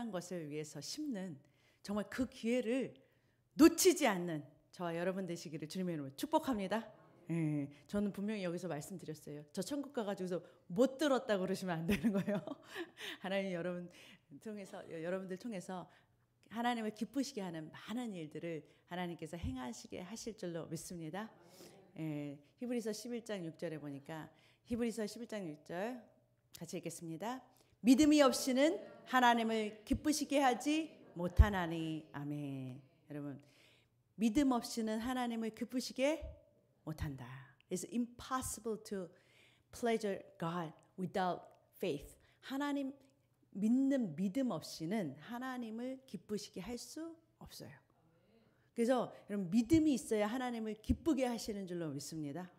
선한 것을 위해서 심는 정말 그 기회를 놓치지 않는 저와 여러분 되시기를 주님의 이름으로 축복합니다. 예, 저는 분명히 여기서 말씀드렸어요. 저 천국 가가지고서 못 들었다고 그러시면 안 되는 거예요. 하나님 여러분들 통해서 하나님을 기쁘시게 하는 많은 일들을 하나님께서 행하시게 하실 줄로 믿습니다. 예, 히브리서 11장 6절에 보니까 히브리서 11장 6절 같이 읽겠습니다. 믿음이 없이는 하나님을 기쁘시게 하지 못하나니. 아멘. 여러분, 믿음 없이는 하나님을 기쁘시게 못한다. It's impossible to pleasure God without faith. 하나님 믿는 믿음 없이는 하나님을 기쁘시게 할 수 없어요. 그래서 여러분 믿음이 있어야 하나님을 기쁘게 하시는 줄로 믿습니다.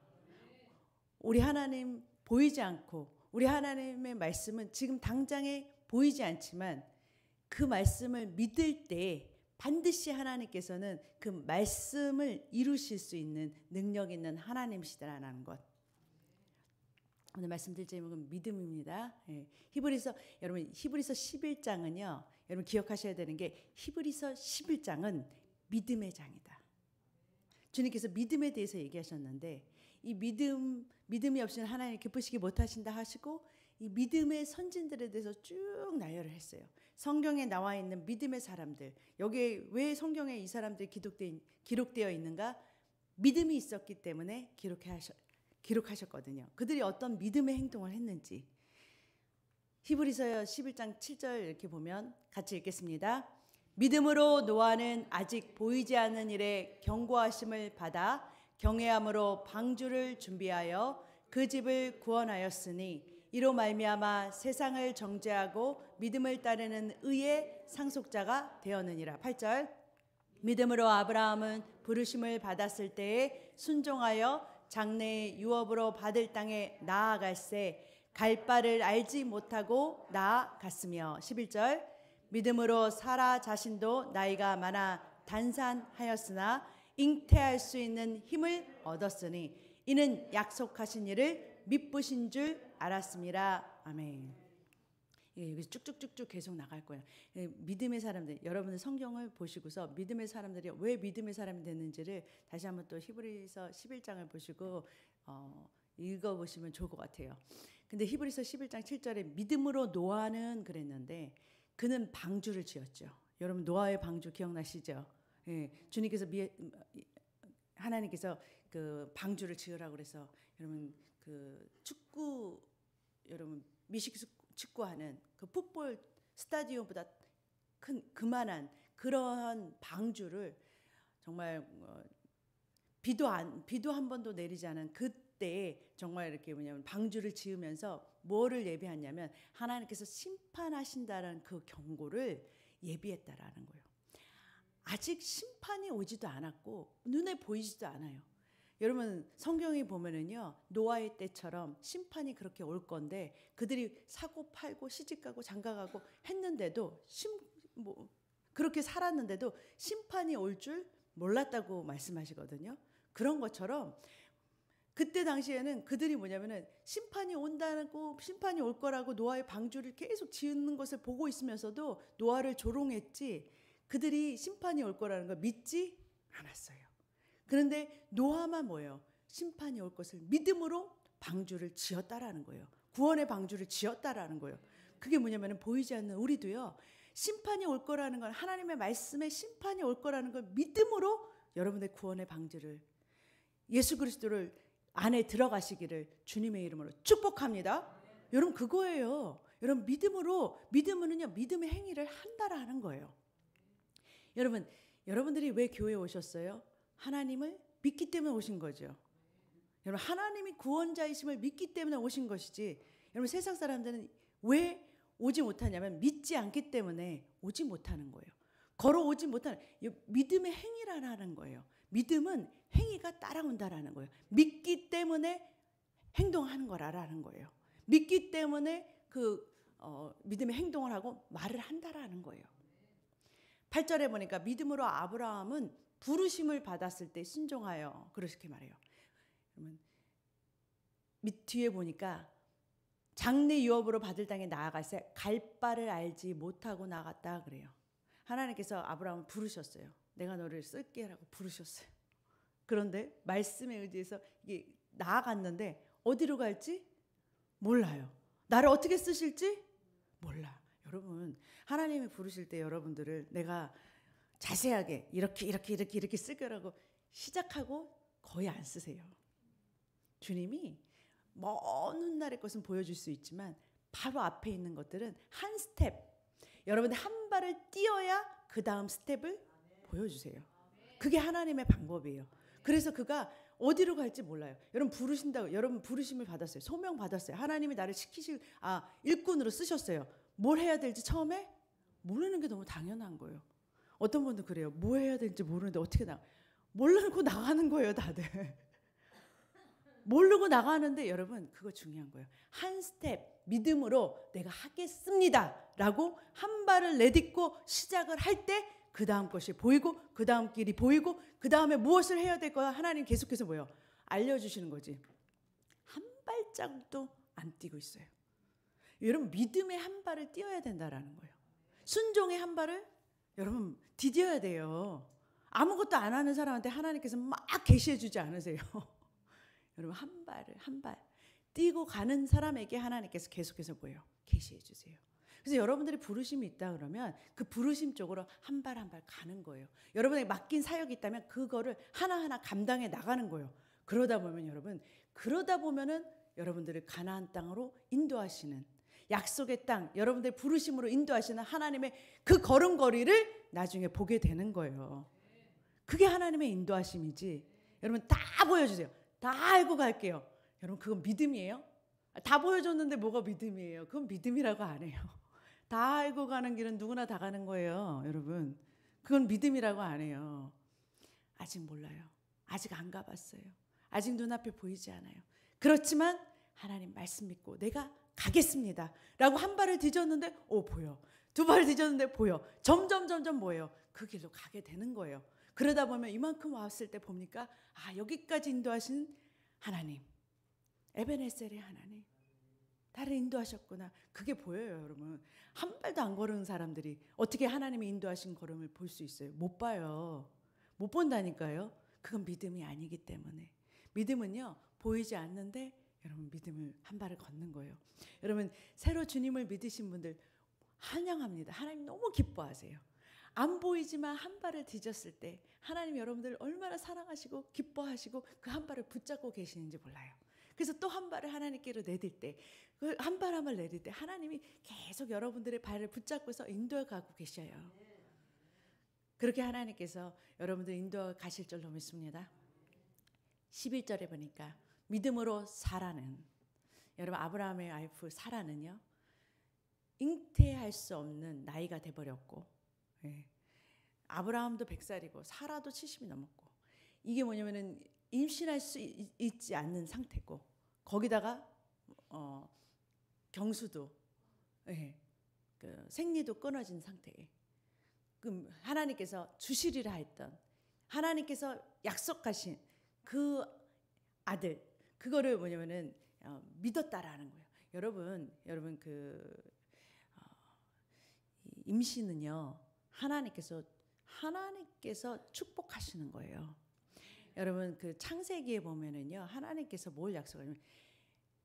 우리 하나님 보이지 않고 우리 하나님의 말씀은 지금 당장에 보이지 않지만 그 말씀을 믿을 때 반드시 하나님께서는 그 말씀을 이루실 수 있는 능력 있는 하나님이시다라는 것. 오늘 말씀드릴 제목은 믿음입니다. 예. 여러분 히브리서 11장은요. 여러분 기억하셔야 되는 게 히브리서 11장은 믿음의 장이다. 주님께서 믿음에 대해서 얘기하셨는데 이 믿음이 없이는 하나님 기쁘시게 못하신다 하시고 이 믿음의 선진들에 대해서 쭉 나열을 했어요. 성경에 나와 있는 믿음의 사람들, 여기에 왜 성경에 이 사람들이 기록되어 있는가? 믿음이 있었기 때문에 기록하셨거든요. 그들이 어떤 믿음의 행동을 했는지. 히브리서 11장 7절 이렇게 보면 같이 읽겠습니다. 믿음으로 노아는 아직 보이지 않는 일에 경고하심을 받아 경외함으로 방주를 준비하여 그 집을 구원하였으니 이로 말미암아 세상을 정죄하고 믿음을 따르는 의의 상속자가 되었느니라. 8절 믿음으로 아브라함은 부르심을 받았을 때에 순종하여 장래의 유업으로 받을 땅에 나아갈새 갈 바를 알지 못하고 나아갔으며. 11절 믿음으로 사라 자신도 나이가 많아 단산하였으나 잉태할 수 있는 힘을 얻었으니 이는 약속하신 일을 미쁘신 줄 알았습니다. 아멘. 여기 쭉쭉쭉쭉 계속 나갈 거예요. 믿음의 사람들, 여러분들 성경을 보시고서 믿음의 사람들이 왜 믿음의 사람이 됐는지를 다시 한번 또 히브리서 11장을 보시고 읽어보시면 좋을 것 같아요. 근데 히브리서 11장 7절에 믿음으로 노아는 그랬는데 그는 방주를 지었죠. 여러분 노아의 방주 기억나시죠? 예, 주님께서 하나님께서 그 방주를 지으라고 그래서 여러분 그 여러분 미식 축구하는 그 풋볼 스타디움보다 큰 그만한 그러한 방주를 정말 비도 한 번도 내리지 않은 그때 정말 이렇게 뭐냐면 방주를 지으면서 뭐를 예비했냐면 하나님께서 심판하신다라는 그 경고를 예비했다라는 거예요. 아직 심판이 오지도 않았고 눈에 보이지도 않아요. 여러분 성경에 보면은요 노아의 때처럼 심판이 그렇게 올 건데 그들이 사고 팔고 시집가고 장가가고 했는데도 그렇게 살았는데도 심판이 올 줄 몰랐다고 말씀하시거든요. 그런 것처럼 그때 당시에는 그들이 뭐냐면은 심판이 온다고 심판이 올 거라고 노아의 방주를 계속 지은 것을 보고 있으면서도 노아를 조롱했지 그들이 심판이 올 거라는 걸 믿지 않았어요. 그런데 노아만 뭐예요? 심판이 올 것을 믿음으로 방주를 지었다라는 거예요. 구원의 방주를 지었다라는 거예요. 그게 뭐냐면 보이지 않는 우리도요. 심판이 올 거라는 건 하나님의 말씀에 심판이 올 거라는 걸 믿음으로 여러분의 구원의 방주를 예수 그리스도를 안에 들어가시기를 주님의 이름으로 축복합니다. 여러분 그거예요. 여러분 믿음으로는요 믿음의 행위를 한다라는 거예요. 여러분들이 왜 교회에 오셨어요? 하나님을 믿기 때문에 오신 거죠. 여러분 하나님이 구원자이심을 믿기 때문에 오신 것이지. 여러분 세상 사람들은 왜 오지 못하냐면 믿지 않기 때문에 오지 못하는 거예요. 걸어오지 못하는 믿음의 행위라는 거예요. 믿음은 행위가 따라온다라는 거예요. 믿기 때문에 행동하는 거라는 거예요. 믿기 때문에 믿음의 행동을 하고 말을 한다라는 거예요. 8절에 보니까 믿음으로 아브라함은 부르심을 받았을 때 순종하여 그렇게 말해요. 그러면 뒤에 보니까 장래 유업으로 받을 땅에 나아갈새 갈 바를 알지 못하고 나갔다 그래요. 하나님께서 아브라함을 부르셨어요. 내가 너를 쓸게라고 부르셨어요. 그런데 말씀에 의지해서 이게 나아갔는데 어디로 갈지 몰라요. 나를 어떻게 쓰실지 몰라. 여러분, 하나님이 부르실 때 여러분들을 내가 자세하게 이렇게 쓸 거라고 시작하고 거의 안 쓰세요. 주님이 먼 훗날의 것은 보여줄 수 있지만 바로 앞에 있는 것들은 한 스텝, 여러분들 한 발을 뛰어야 그 다음 스텝을 보여주세요. 그게 하나님의 방법이에요. 그래서 그가 어디로 갈지 몰라요. 여러분 부르신다고, 여러분 부르심을 받았어요. 소명 받았어요. 하나님이 나를 일꾼으로 쓰셨어요. 뭘 해야 될지 처음에 모르는 게 너무 당연한 거예요. 어떤 분도 그래요. 뭐 해야 될지 모르는데 어떻게 모르고 나가는 거예요, 다들. 모르고 나가는데 여러분 그거 중요한 거예요. 한 스텝 믿음으로 내가 하겠습니다 라고 한 발을 내딛고 시작을 할 때 그 다음 것이 보이고 그 다음 길이 보이고 그 다음에 무엇을 해야 될 거야 하나님 계속해서 뭐예요? 알려주시는 거지. 한 발자국도 안 뛰고 있어요. 여러분 믿음의 한 발을 뛰어야 된다라는 거예요. 순종의 한 발을 여러분 디뎌야 돼요. 아무것도 안 하는 사람한테 하나님께서 막 계시해 주지 않으세요. 여러분 한 발 뛰고 가는 사람에게 하나님께서 계속해서 뭐예요? 계시해 주세요. 그래서 여러분들이 부르심이 있다 그러면 그 부르심 쪽으로 한 발 한 발 가는 거예요. 여러분에게 맡긴 사역이 있다면 그거를 하나하나 감당해 나가는 거예요. 그러다 보면은 여러분들을 가나안 땅으로 인도하시는 약속의 땅, 여러분들 부르심으로 인도하시는 하나님의 그 걸음걸이를 나중에 보게 되는 거예요. 그게 하나님의 인도하심이지. 여러분 다 보여주세요. 다 알고 갈게요. 여러분 그건 믿음이에요? 다 보여줬는데 뭐가 믿음이에요? 그건 믿음이라고 안 해요. 다 알고 가는 길은 누구나 다 가는 거예요. 여러분 그건 믿음이라고 안 해요. 아직 몰라요. 아직 안 가봤어요. 아직 눈앞에 보이지 않아요. 그렇지만 하나님 말씀 믿고 내가 가겠습니다 라고 한 발을 뒤졌는데 보여. 두 발을 뒤졌는데 보여. 점점 뭐예요? 그 길로 가게 되는 거예요. 그러다 보면 이만큼 왔을 때 봅니까? 여기까지 인도하신 하나님, 에베네셀의 하나님, 나를 인도하셨구나. 그게 보여요. 여러분 한 발도 안 걸은 사람들이 어떻게 하나님이 인도하신 걸음을 볼 수 있어요? 못 봐요. 못 본다니까요. 그건 믿음이 아니기 때문에. 믿음은요 보이지 않는데 여러분 믿음을 한 발을 걷는 거예요. 여러분 새로 주님을 믿으신 분들 환영합니다. 하나님 너무 기뻐하세요. 안 보이지만 한 발을 뒤졌을 때 하나님 여러분들 얼마나 사랑하시고 기뻐하시고 그 한 발을 붙잡고 계시는지 몰라요. 그래서 또 한 발을 하나님께로 내딜 때 그 한 발 한 발 내릴 때 하나님이 계속 여러분들의 발을 붙잡고서 인도해 가고 계셔요. 그렇게 하나님께서 여러분들 인도해 가실 줄로 믿습니다. 11절에 보니까 믿음으로 사라는, 여러분 아브라함의 와이프 사라는요 잉태할 수 없는 나이가 돼버렸고, 아브라함도 100살이고 사라도 70이 넘었고, 이게 뭐냐면은 임신할 수 있지 않는 상태고, 거기다가 경수도 그 생리도 끊어진 상태에, 그럼 하나님께서 주시리라 했던, 하나님께서 약속하신 그 아들, 그거를 뭐냐면은 믿었다라는 거예요. 여러분 그 임신은요 하나님께서 축복하시는 거예요. 여러분 그 창세기에 보면은요 하나님께서 뭘 약속하냐면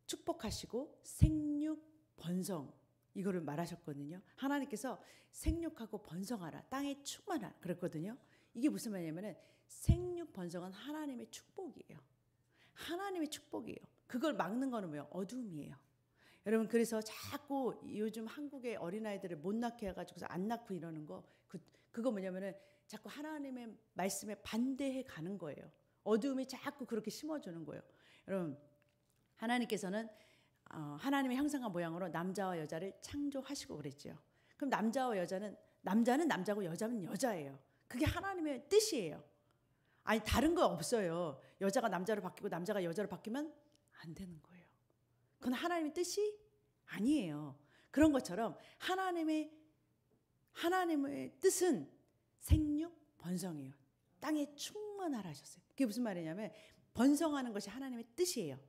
축복하시고 생육 번성 이거를 말하셨거든요. 하나님께서 생육하고 번성하라, 땅에 충만하라 그랬거든요. 이게 무슨 말이냐면은 생육 번성은 하나님의 축복이에요. 하나님의 축복이에요. 그걸 막는 거는 뭐예요? 어둠이에요. 여러분 그래서 자꾸 요즘 한국의 어린아이들을 못 낳게 해가지고서 안 낳고 이러는 거, 그거 뭐냐면은 자꾸 하나님의 말씀에 반대해 가는 거예요. 어둠이 자꾸 그렇게 심어주는 거예요. 여러분 하나님께서는 하나님의 형상과 모양으로 남자와 여자를 창조하시고 그랬죠. 그럼 남자는 남자고 여자는 여자예요. 그게 하나님의 뜻이에요. 아니 다른 거 없어요. 여자가 남자로 바뀌고 남자가 여자로 바뀌면 안 되는 거예요. 그건 하나님의 뜻이 아니에요. 그런 것처럼 하나님의 뜻은 생육 번성이에요. 땅에 충만하라 하셨어요. 그게 무슨 말이냐면 번성하는 것이 하나님의 뜻이에요.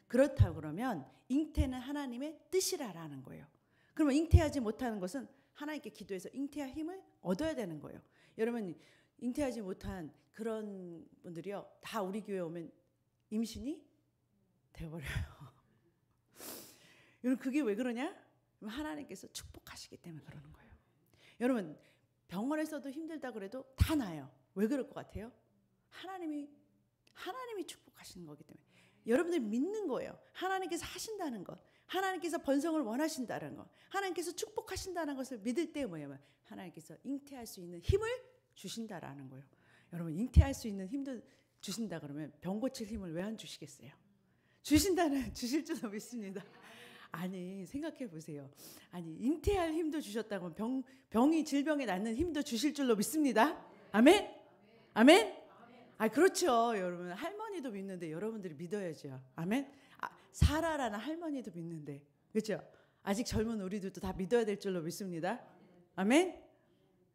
그렇다고 그러면 잉태는 하나님의 뜻이라는 거예요. 그러면 잉태하지 못하는 것은 하나님께 기도해서 잉태할 힘을 얻어야 되는 거예요. 여러분 잉태하지 못한 그런 분들이요 다 우리 교회 오면 임신이 되어버려요. 여러분 그게 왜 그러냐? 하나님께서 축복하시기 때문에 그러는 거예요. 여러분 병원에서도 힘들다 그래도 다 나아요. 왜 그럴 것 같아요? 하나님이 축복하시는 거기 때문에. 여러분들이 믿는 거예요. 하나님께서 하신다는 것, 하나님께서 번성을 원하신다는 것, 하나님께서 축복하신다는 것을 믿을 때 뭐냐면 하나님께서 잉태할 수 있는 힘을 주신다라는 거예요. 여러분 잉태할 수 있는 힘도 주신다 그러면 병 고칠 힘을 왜 안 주시겠어요? 주실 줄도 믿습니다. 아니 생각해 보세요. 아니 잉태할 힘도 주셨다고 병이 질병에 낫는 힘도 주실 줄로 믿습니다. 아멘? 아멘? 아 그렇죠. 여러분 할머니도 믿는데 여러분들이 믿어야죠. 아멘? 사라라는 할머니도 믿는데 그렇죠? 아직 젊은 우리들도 다 믿어야 될 줄로 믿습니다. 아멘?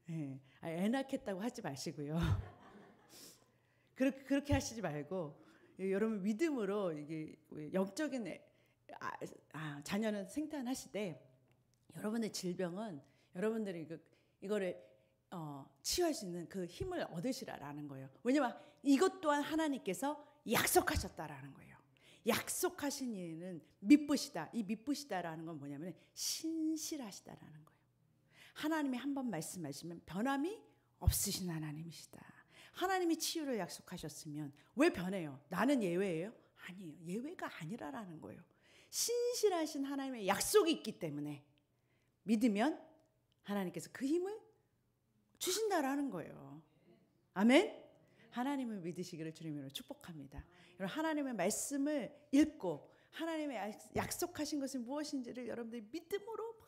네. 애 낳겠다고 하지 마시고요. 그렇게 하시지 말고 여러분 믿음으로 이게 영적인 자녀는 생탄하시되 여러분의 질병은 여러분들이 이거를 치유할 수 있는 그 힘을 얻으시라라는 거예요. 왜냐면 이것 또한 하나님께서 약속하셨다라는 거예요. 약속하신 이는 미쁘시다. 이 미쁘시다라는 건 뭐냐면 신실하시다라는 거예요. 하나님이 한번 말씀하시면 변함이 없으신 하나님이시다. 하나님이 치유를 약속하셨으면 왜 변해요? 나는 예외예요? 아니에요. 예외가 아니라라는 거예요. 신실하신 하나님의 약속이 있기 때문에 믿으면 하나님께서 그 힘을 주신다라는 거예요. 아멘? 하나님을 믿으시기를 주님으로 축복합니다. 여러분 하나님의 말씀을 읽고 하나님의 약속하신 것이 무엇인지를 여러분들이 믿음으로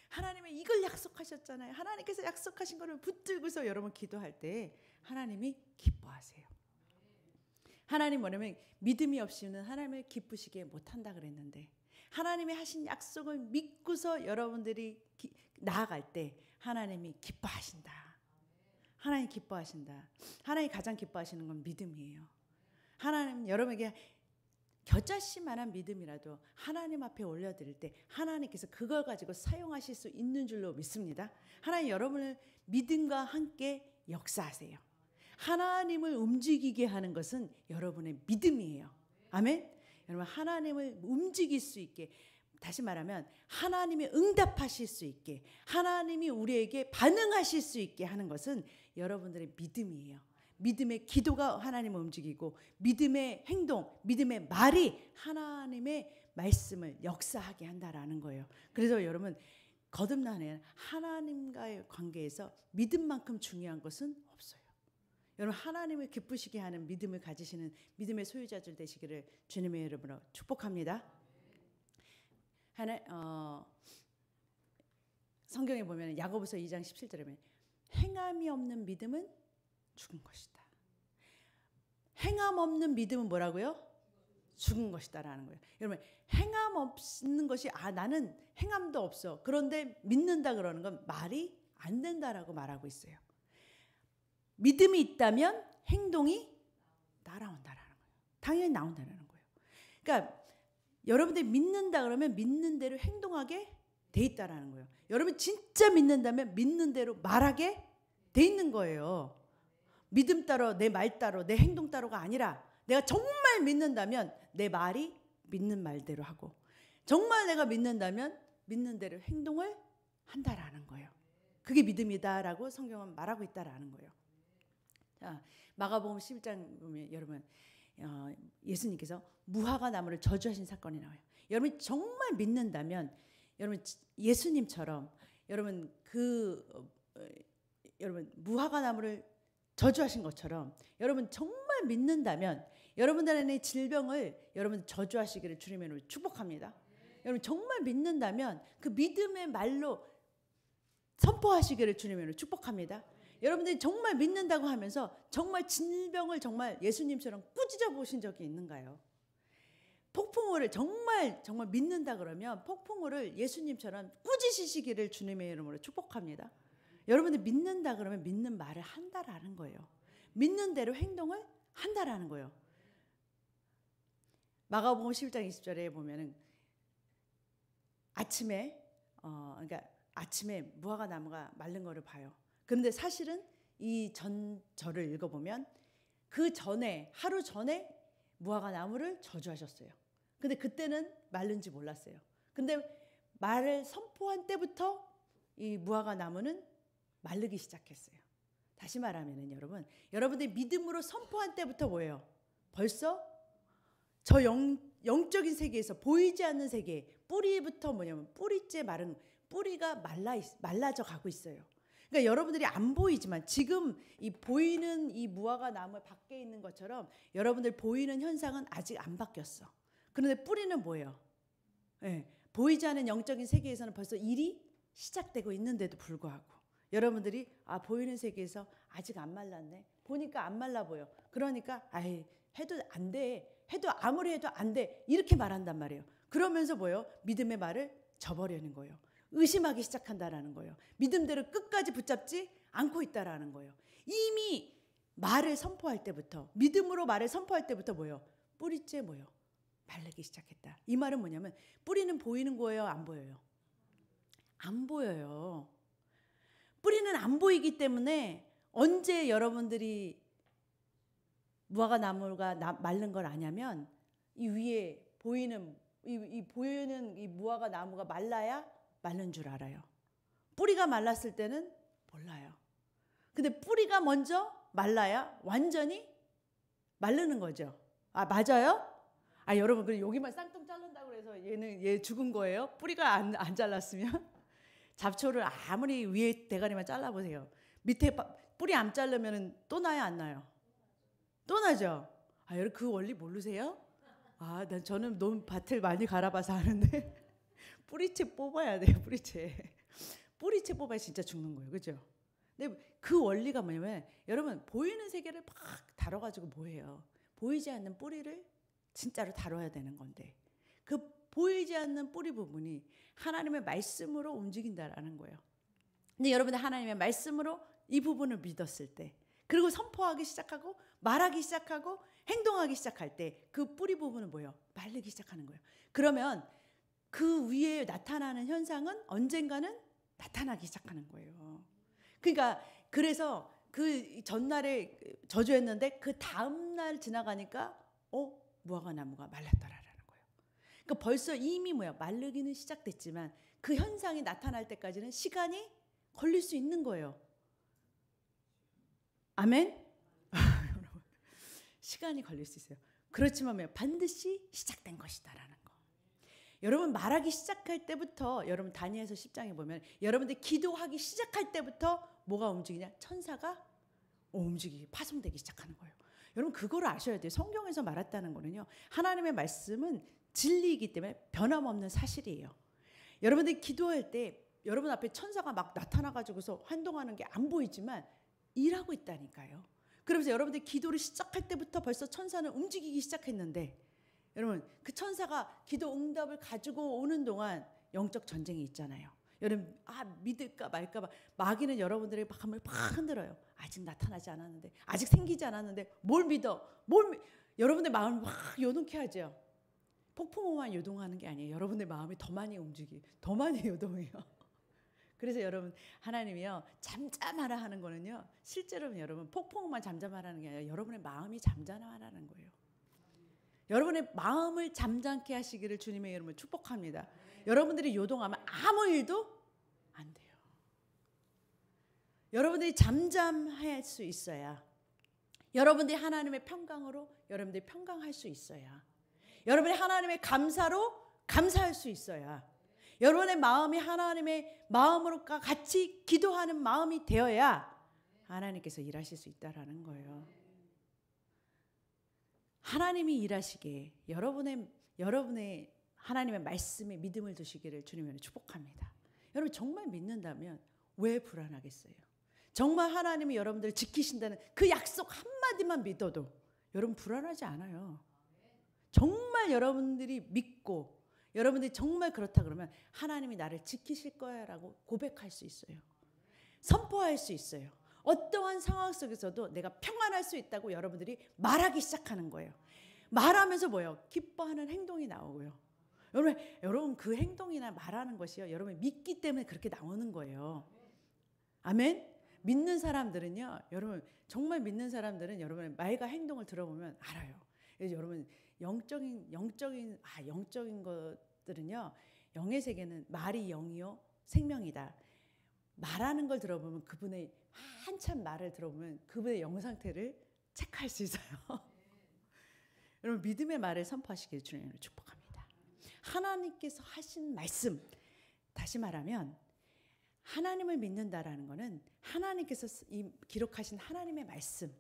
하나님의 이걸 약속하셨잖아요. 하나님께서 약속하신 것을 붙들고서 여러분 기도할 때 하나님이 기뻐하세요. 하나님 뭐냐면 믿음이 없이는 하나님을 기쁘시게 못한다 그랬는데 하나님이 하신 약속을 믿고서 여러분들이 나아갈 때 하나님이 기뻐하신다. 하나님 기뻐하신다. 하나님이 가장 기뻐하시는 건 믿음이에요. 하나님 여러분에게 겨자씨만한 믿음이라도 하나님 앞에 올려드릴 때 하나님께서 그걸 가지고 사용하실 수 있는 줄로 믿습니다. 하나님 여러분을 믿음과 함께 역사하세요. 하나님을 움직이게 하는 것은 여러분의 믿음이에요. 아멘? 여러분 하나님을 움직일 수 있게 다시 말하면 하나님이 응답하실 수 있게 하나님이 우리에게 반응하실 수 있게 하는 것은 여러분들의 믿음이에요. 믿음의 기도가 하나님을 움직이고 믿음의 행동, 믿음의 말이 하나님의 말씀을 역사하게 한다라는 거예요. 그래서 여러분 거듭나는 하나님과의 관계에서 믿음만큼 중요한 것은 없어요. 여러분 하나님을 기쁘시게 하는 믿음을 가지시는 믿음의 소유자들 되시기를 주님의 이름으로 축복합니다. 성경에 보면 야고보서 2장 17절에 보면 행함이 없는 믿음은 죽은 것이다. 행함 없는 믿음은 뭐라고요? 죽은 것이다라는 거예요. 여러분 행함 없는 것이 나는 행함도 없어. 그런데 믿는다 그러는 건 말이 안 된다라고 말하고 있어요. 믿음이 있다면 행동이 따라온다라는 거예요. 당연히 나온다라는 거예요. 그러니까 여러분들이 믿는다 그러면 믿는 대로 행동하게 돼 있다라는 거예요. 여러분 진짜 믿는다면 믿는 대로 말하게 돼 있는 거예요. 믿음 따로 내 말 따로 내 행동 따로가 아니라 내가 정말 믿는다면 내 말이 믿는 말대로 하고 정말 내가 믿는다면 믿는 대로 행동을 한다라는 거예요. 그게 믿음이다라고 성경은 말하고 있다라는 거예요. 자, 마가복음 11장 보면 여러분 예수님께서 무화과 나무를 저주하신 사건이 나와요. 여러분 정말 믿는다면 여러분 예수님처럼 여러분 여러분 무화과 나무를 저주하신 것처럼 여러분 정말 믿는다면 여러분들의 질병을 여러분 저주하시기를 주님으로 축복합니다. 여러분 정말 믿는다면 그 믿음의 말로 선포하시기를 주님으로 축복합니다. 여러분들이 정말 믿는다고 하면서 정말 질병을 정말 예수님처럼 꾸짖어 보신 적이 있는가요? 폭풍우를 정말 믿는다 그러면 폭풍우를 예수님처럼 꾸짖으시기를 주님의 이름으로 축복합니다. 여러분들 믿는다 그러면 믿는 말을 한다라는 거예요. 믿는 대로 행동을 한다라는 거예요. 마가복음 11장 20절에 보면은 아침에 그러니까 아침에 무화과 나무가 마른 거를 봐요. 그런데 사실은 이 전절을 읽어보면 그 전에 하루 전에 무화과 나무를 저주하셨어요. 근데 그때는 마른지 몰랐어요. 근데 말을 선포한 때부터 이 무화과 나무는 마르기 시작했어요. 다시 말하면은 여러분들이 믿음으로 선포한 때부터 뭐예요? 벌써 저 영적인 세계에서 보이지 않는 세계 뿌리부터 뭐냐면 뿌리째 마른 뿌리가 말라져 가고 있어요. 그러니까 여러분들이 안 보이지만 지금 이 보이는 이 무화과 나무 밖에 있는 것처럼 여러분들 보이는 현상은 아직 안 바뀌었어. 그런데 뿌리는 뭐예요? 네, 보이지 않는 영적인 세계에서는 벌써 일이 시작되고 있는데도 불구하고 여러분들이 보이는 세계에서 아직 안 말랐네. 보니까 안 말라 보여. 그러니까 해도 안 돼. 해도 아무리 해도 안 돼. 이렇게 말한단 말이에요. 그러면서 뭐예요? 믿음의 말을 저버리는 거예요. 의심하기 시작한다라는 거예요. 믿음대로 끝까지 붙잡지 않고 있다라는 거예요. 이미 말을 선포할 때부터 믿음으로 말을 선포할 때부터 뭐예요? 뿌리째 뭐예요? 말르기 시작했다. 이 말은 뭐냐면 뿌리는 보이는 거예요? 안 보여요? 안 보여요. 뿌리는 안 보이기 때문에 언제 여러분들이 무화과 나무가 마른 걸 아냐면 이 위에 보이는 이 무화과 나무가 말라야 마른 줄 알아요. 뿌리가 말랐을 때는 몰라요. 근데 뿌리가 먼저 말라야 완전히 마르는 거죠. 맞아요? 여러분 그래 여기만 쌍통 자른다고 해서 얘 죽은 거예요? 뿌리가 안 잘랐으면 잡초를 아무리 위에 대가리만 잘라보세요. 밑에 뿌리 안 자르면 또 나요 안 나요? 또 나죠? 여러분 그 원리 모르세요? 저는 너무 밭을 많이 갈아봐서 아는데 뿌리채 뽑아야 돼요. 뿌리채 뽑아야 진짜 죽는 거예요. 그죠? 근데 그 원리가 뭐냐면 여러분 보이는 세계를 막 다뤄가지고 뭐예요? 보이지 않는 뿌리를 진짜로 다뤄야 되는 건데 그 보이지 않는 뿌리 부분이 하나님의 말씀으로 움직인다라는 거예요. 근데 여러분들 하나님의 말씀으로 이 부분을 믿었을 때 그리고 선포하기 시작하고 말하기 시작하고 행동하기 시작할 때 그 뿌리 부분은 뭐예요? 말르기 시작하는 거예요. 그러면 그 위에 나타나는 현상은 언젠가는 나타나기 시작하는 거예요. 그러니까 그래서 그 전날에 저주했는데 그 다음날 지나가니까 무화과 나무가 말랐더라라는 거예요. 그러니까 벌써 이미 마르기는 시작됐지만 그 현상이 나타날 때까지는 시간이 걸릴 수 있는 거예요. 아멘? 시간이 걸릴 수 있어요. 그렇지만 반드시 시작된 것이다라는 거. 여러분 말하기 시작할 때부터 여러분 다니엘서 10장에 보면 여러분들 기도하기 시작할 때부터 뭐가 움직이냐? 천사가 움직이기 파송되기 시작하는 거예요. 여러분 그거를 아셔야 돼요. 성경에서 말했다는 거는요. 하나님의 말씀은 진리이기 때문에 변함없는 사실이에요. 여러분들이 기도할 때 여러분 앞에 천사가 막 나타나가지고서 행동하는 게 안 보이지만 일하고 있다니까요. 그러면서 여러분들이 기도를 시작할 때부터 벌써 천사는 움직이기 시작했는데 여러분 그 천사가 기도 응답을 가지고 오는 동안 영적 전쟁이 있잖아요. 여러분 믿을까 말까 마귀는 여러분들의 마음을 막 흔들어요. 아직 나타나지 않았는데 아직 생기지 않았는데 뭘 믿어? 여러분의 마음을 막 요동케 하죠. 폭풍우만 요동하는 게 아니에요. 여러분의 마음이 더 많이 더 많이 요동해요. 그래서 여러분 하나님이요 잠잠하라 하는 거는요 실제로는 여러분 폭풍우만 잠잠하라는 게 아니라 여러분의 마음이 잠잠하라는 거예요. 여러분의 마음을 잠잠케 하시기를 주님의 이름으로 축복합니다. 여러분들이 요동하면 아무 일도 안 돼요. 여러분들이 잠잠할 수 있어야 여러분들이 하나님의 평강으로 여러분들이 평강할 수 있어야 여러분이 하나님의 감사로 감사할 수 있어야 여러분의 마음이 하나님의 마음으로과 같이 기도하는 마음이 되어야 하나님께서 일하실 수 있다라는 거예요. 하나님이 일하시기에 여러분의 하나님의 말씀에 믿음을 두시기를 주님으로 축복합니다. 여러분 정말 믿는다면 왜 불안하겠어요? 정말 하나님이 여러분들을 지키신다는 그 약속 한마디만 믿어도 여러분 불안하지 않아요. 정말 여러분들이 믿고 여러분들이 정말 그렇다 그러면 하나님이 나를 지키실 거야 라고 고백할 수 있어요. 선포할 수 있어요. 어떠한 상황 속에서도 내가 평안할 수 있다고 여러분들이 말하기 시작하는 거예요. 말하면서 뭐예요? 기뻐하는 행동이 나오고요. 여러분 그 행동이나 말하는 것이요, 여러분 믿기 때문에 그렇게 나오는 거예요. 아멘. 믿는 사람들은요, 여러분 정말 믿는 사람들은 여러분의 말과 행동을 들어보면 알아요. 그래서 여러분 영적인 것들은요, 영의 세계는 말이 영이요 생명이다. 말하는 걸 들어보면 그분의 한참 말을 들어보면 그분의 영 상태를 체크할 수 있어요. 여러분 믿음의 말을 선포하시길 주님으로 축복합니다. 하나님께서 하신 말씀, 다시 말하면 하나님을 믿는다라는 것은 하나님께서 기록하신 하나님의 말씀,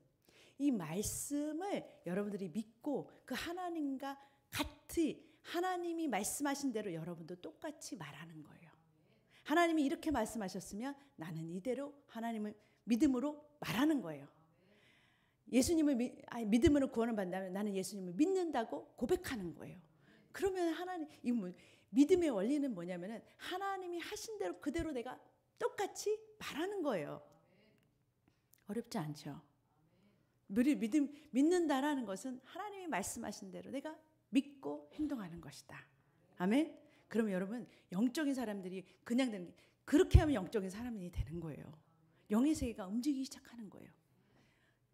이 말씀을 여러분들이 믿고 그 하나님과 같이 하나님이 말씀하신 대로 여러분도 똑같이 말하는 거예요. 하나님이 이렇게 말씀하셨으면 나는 이대로 하나님을 믿음으로 말하는 거예요. 예수님을 믿음으로 구원을 받는다면 나는 예수님을 믿는다고 고백하는 거예요. 그러면 하나님, 믿음의 원리는 뭐냐면은 하나님이 하신 대로 그대로 내가 똑같이 말하는 거예요. 어렵지 않죠? 믿는다라는 것은 하나님이 말씀하신 대로 내가 믿고 행동하는 것이다. 아멘? 그러면 여러분 영적인 사람들이 그냥 되는 게, 그렇게 하면 영적인 사람이 되는 거예요. 영의 세계가 움직이기 시작하는 거예요.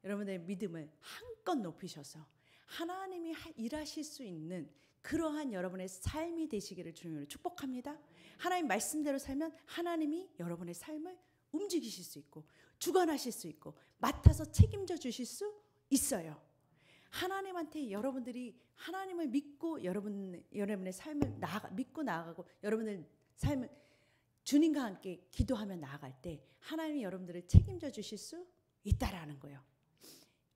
여러분의 믿음을 한껏 높이셔서 하나님이 일하실 수 있는 그러한 여러분의 삶이 되시기를 주님으로 축복합니다. 하나님 말씀대로 살면 하나님이 여러분의 삶을 움직이실 수 있고 주관하실 수 있고 맡아서 책임져 주실 수 있어요. 하나님한테 여러분들이 하나님을 믿고 여러분의 삶을 믿고 나아가고 여러분의 삶을 주님과 함께 기도하며 나아갈 때 하나님이 여러분들을 책임져 주실 수 있다라는 거예요.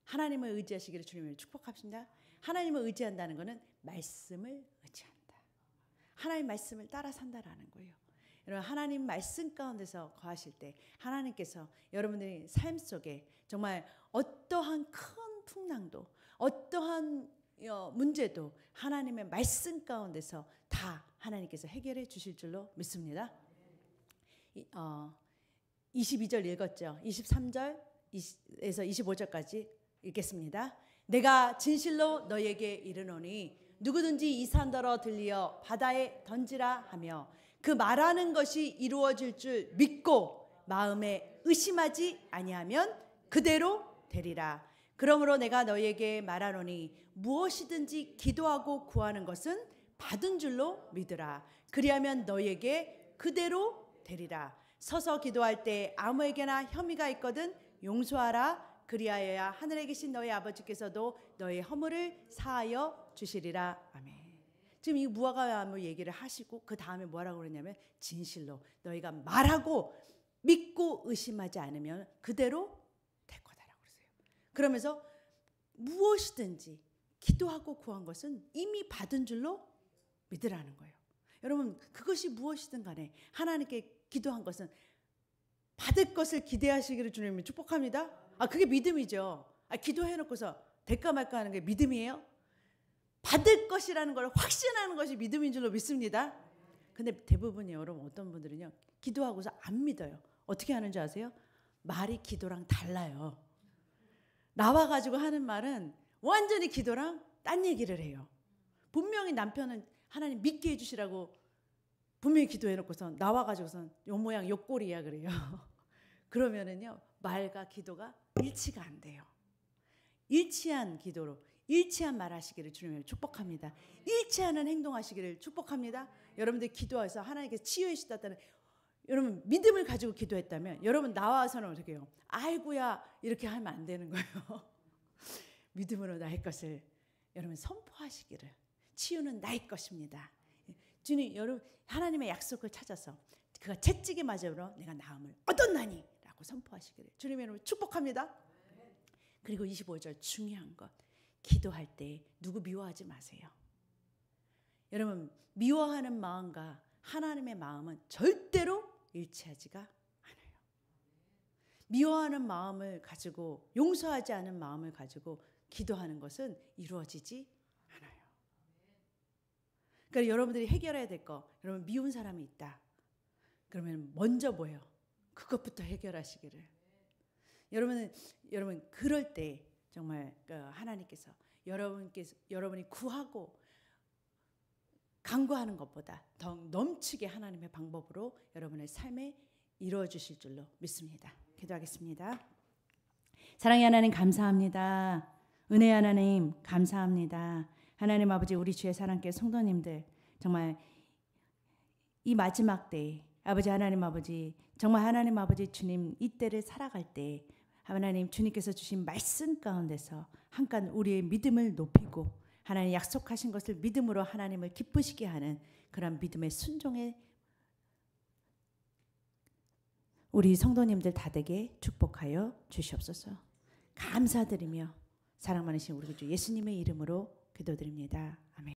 하나님을 의지하시기를 주님을 축복합니다. 하나님을 의지한다는 것은 말씀을 의지한다. 하나님 말씀을 따라 산다라는 거예요. 여러분 하나님 말씀 가운데서 거하실 때 하나님께서 여러분들의 삶 속에 정말 어떠한 큰 풍랑도 어떠한 문제도 하나님의 말씀 가운데서 다 하나님께서 해결해 주실 줄로 믿습니다. 22절 읽었죠. 23절에서 25절까지 읽겠습니다. 내가 진실로 너에게 이르노니 누구든지 이 산더러 들리어 바다에 던지라 하며 그 말하는 것이 이루어질 줄 믿고 마음에 의심하지 아니하면 그대로 되리라. 그러므로 내가 너에게 말하노니 무엇이든지 기도하고 구하는 것은 받은 줄로 믿으라. 그리하면 너에게 그대로 되리라. 서서 기도할 때 아무에게나 혐의가 있거든 용서하라. 그리하여야 하늘에 계신 너희 아버지께서도 너의 허물을 사하여 주시리라. 아멘. 지금 이 무화과나무 얘기를 하시고 그 다음에 뭐라고 그러냐면 진실로 너희가 말하고 믿고 의심하지 않으면 그대로 될 거다라고 그러세요. 그러면서 무엇이든지 기도하고 구한 것은 이미 받은 줄로 믿으라는 거예요. 여러분 그것이 무엇이든 간에 하나님께 기도한 것은 받을 것을 기대하시기를 주님이 축복합니다. 그게 믿음이죠. 기도해놓고서 될까 말까 하는 게 믿음이에요? 받을 것이라는 걸 확신하는 것이 믿음인 줄로 믿습니다. 근데 대부분이 여러분 어떤 분들은요 기도하고서 안 믿어요. 어떻게 하는지 아세요? 말이 기도랑 달라요. 나와가지고 하는 말은 완전히 기도랑 딴 얘기를 해요. 분명히 남편은 하나님 믿게 해주시라고 분명히 기도해놓고서 나와가지고선 요 모양 요 꼴이야 그래요. 그러면은요 말과 기도가 일치가 안 돼요. 일치한 기도로 일치한 말하시기를 주님을 축복합니다. 일치하는 행동하시기를 축복합니다. 여러분들 기도해서 하나님께서 치유해 주셨다는 여러분 믿음을 가지고 기도했다면 여러분 나와서는 어떻게 해요? 아이고야 이렇게 하면 안 되는 거예요. 믿음으로 나의 것을 여러분 선포하시기를 치유는 나의 것입니다. 주님 여러분 하나님의 약속을 찾아서 그가 채찍에 맞으므로 내가 나음을 얻었나니 라고 선포하시기를 주님의 이름으로 축복합니다. 그리고 25절 중요한 것 기도할 때 누구 미워하지 마세요. 여러분 미워하는 마음과 하나님의 마음은 절대로 일치하지가 않아요. 미워하는 마음을 가지고 용서하지 않은 마음을 가지고 기도하는 것은 이루어지지 않아요. 그러니까 여러분들이 해결해야 될 거 여러분 미운 사람이 있다. 그러면 먼저 뭐예요? 그것부터 해결하시기를. 여러분 그럴 때 정말 하나님께서 여러분이 구하고 간구하는 것보다 더 넘치게 하나님의 방법으로 여러분의 삶에 이루어 주실 줄로 믿습니다. 기도하겠습니다. 사랑의 하나님 감사합니다. 은혜의 하나님 감사합니다. 하나님 아버지, 우리 주의 사랑께 성도님들 정말 이 마지막 때에 아버지 하나님 아버지, 정말 하나님 아버지 주님 이 때를 살아갈 때 하나님 주님께서 주신 말씀 가운데서 한간 우리의 믿음을 높이고 하나님 약속하신 것을 믿음으로 하나님을 기쁘시게 하는 그런 믿음의 순종의 우리 성도님들 다 되게 축복하여 주시옵소서. 감사드리며 사랑 많으신 우리 주 예수님의 이름으로 기도드립니다. 아멘.